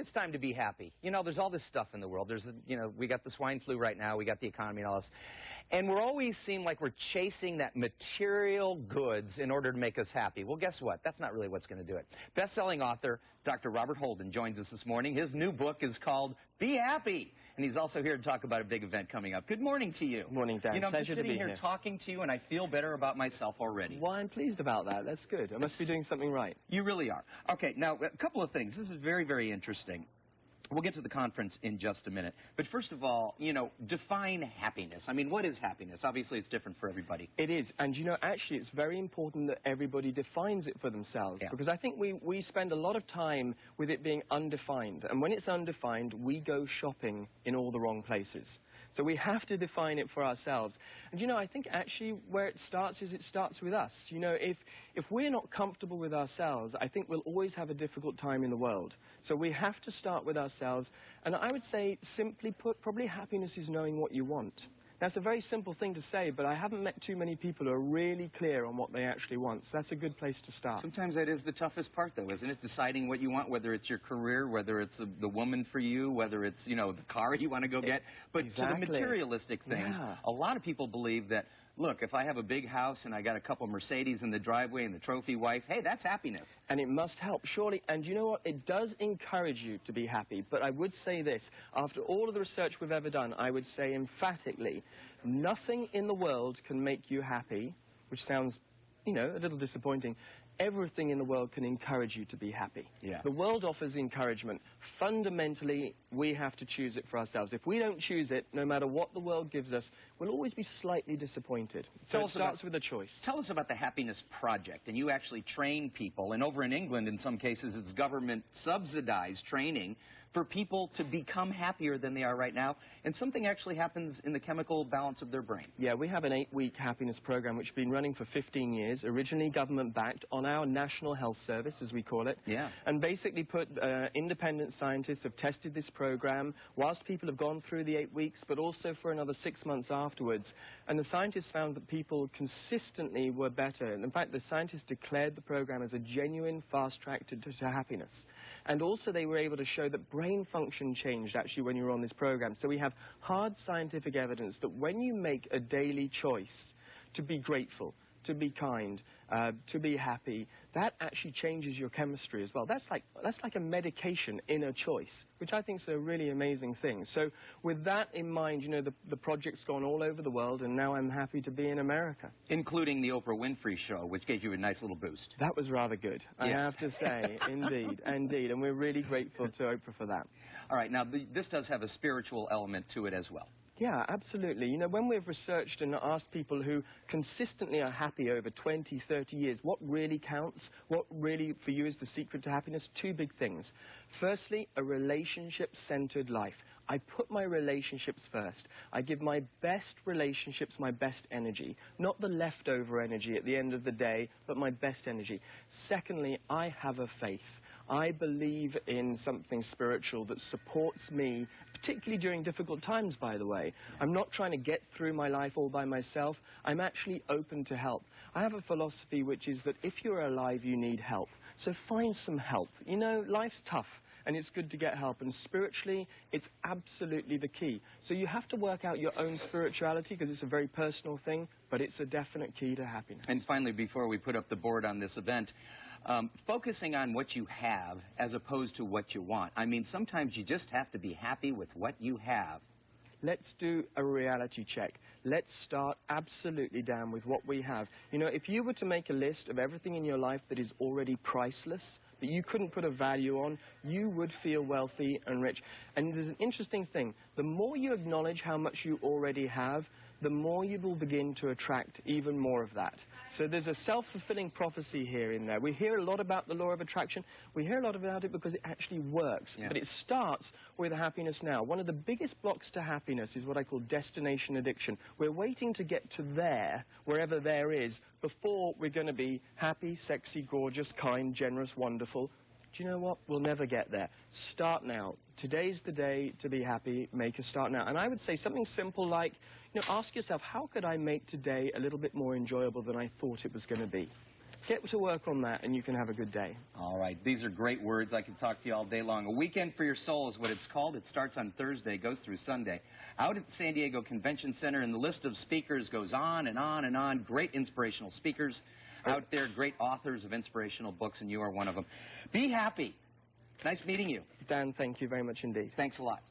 it's time to be happy. You know, there's all this stuff in the world. There's, you know, we got the swine flu right now. We got the economy and all this. And we're always seem like we're chasing that material goods in order to make us happy. Well, guess what? That's not really what's going to do it. Best-selling author Dr. Robert Holden joins us this morning. His new book is called Be Happy. And he's also here to talk about a big event coming up. Good morning to you. Morning, Dan. You know, I'm Pleasure just sitting to be here talking to you, and I feel better about myself already. Well, I'm pleased about that. That's good. I must be doing something right. You really are. Okay, now, a couple of things. This is very, very interesting. We'll get to the conference in just a minute. But first of all, you know, define happiness. I mean, what is happiness? Obviously, it's different for everybody. It is. And, you know, actually, it's very important that everybody defines it for themselves. Yeah. Because I think we spend a lot of time with it being undefined. And when it's undefined, we go shopping in all the wrong places. So we have to define it for ourselves. And, you know, I think actually where it starts is it starts with us. You know, if we're not comfortable with ourselves, I think we'll always have a difficult time in the world. So we have to start with ourselves. And I would say, simply put, probably happiness is knowing what you want. That's a very simple thing to say, but I haven't met too many people who are really clear on what they actually want. So that's a good place to start. Sometimes that is the toughest part, though, isn't it? Deciding what you want, whether it's your career, whether it's the woman for you, whether it's, you know, the car you want to go get. But exactly. To the materialistic things, yeah. A lot of people believe that, look, if I have a big house and I got a couple Mercedes in the driveway and the trophy wife, hey, that's happiness. And it must help, surely. And you know what? It does encourage you to be happy. But I would say this, after all of the research we've ever done, I would say emphatically, nothing in the world can make you happy, which sounds, you know, a little disappointing. Everything in the world can encourage you to be happy. Yeah. The world offers encouragement. Fundamentally, we have to choose it for ourselves. If we don't choose it, no matter what the world gives us, we'll always be slightly disappointed. So it starts with a choice. Tell us about the Happiness Project. And you actually train people, and over in England, in some cases, it's government-subsidized training for people to become happier than they are right now. And something actually happens in the chemical balance of their brain. Yeah, we have an 8-week happiness program which has been running for 15 years, originally government-backed, on our National Health Service, as we call it. Yeah. And basically independent scientists have tested this program whilst people have gone through the 8 weeks, but also for another 6 months afterwards. And the scientists found that people consistently were better. And in fact, the scientists declared the program as a genuine fast track to happiness. And also they were able to show that brain function changed actually when you were on this program. So we have hard scientific evidence that when you make a daily choice to be grateful, to be kind, to be happy, that actually changes your chemistry as well. That's like a medication in a choice, which I think is a really amazing thing. So with that in mind, you know, the project's gone all over the world, and now I'm happy to be in America. Including the Oprah Winfrey Show, which gave you a nice little boost. That was rather good, I have to say. Indeed, indeed. And we're really grateful to Oprah for that. All right, now this does have a spiritual element to it as well. Yeah, absolutely. You know, when we've researched and asked people who consistently are happy over 20, 30 years, what really counts, what really for you is the secret to happiness, two big things. Firstly, a relationship-centered life. I put my relationships first. I give my best relationships my best energy, not the leftover energy at the end of the day, but my best energy. Secondly, I have a faith. I believe in something spiritual that supports me, particularly during difficult times, by the way. I'm not trying to get through my life all by myself. I'm actually open to help. I have a philosophy which is that if you're alive, you need help. So find some help. You know, life's tough, and it's good to get help. And spiritually, it's absolutely the key. So you have to work out your own spirituality, because it's a very personal thing, but it's a definite key to happiness. And finally, before we put up the board on this event, focusing on what you have as opposed to what you want. I mean, sometimes you just have to be happy with what you have. Let's do a reality check. Let's start absolutely down with what we have. You know, if you were to make a list of everything in your life that is already priceless, that you couldn't put a value on, you would feel wealthy and rich. And there's an interesting thing. The more you acknowledge how much you already have, the more you will begin to attract even more of that. So there's a self-fulfilling prophecy here in there. We hear a lot about the law of attraction. We hear a lot about it because it actually works. Yeah. But it starts with happiness now. One of the biggest blocks to happiness is what I call destination addiction. We're waiting to get to there, wherever there is, before we're going to be happy, sexy, gorgeous, kind, generous, wonderful. Do you know what? We'll never get there. Start now. Today's the day to be happy. Make a start now. And I would say something simple like, you know, ask yourself, how could I make today a little bit more enjoyable than I thought it was going to be? Get to work on that, and you can have a good day. All right. These are great words. I could talk to you all day long. A Weekend for Your Soul is what it's called. It starts on Thursday, goes through Sunday, out at the San Diego Convention Center, and the list of speakers goes on and on and on. Great inspirational speakers out there, great authors of inspirational books, and you are one of them. Be happy. Nice meeting you. Dan, thank you very much indeed. Thanks a lot.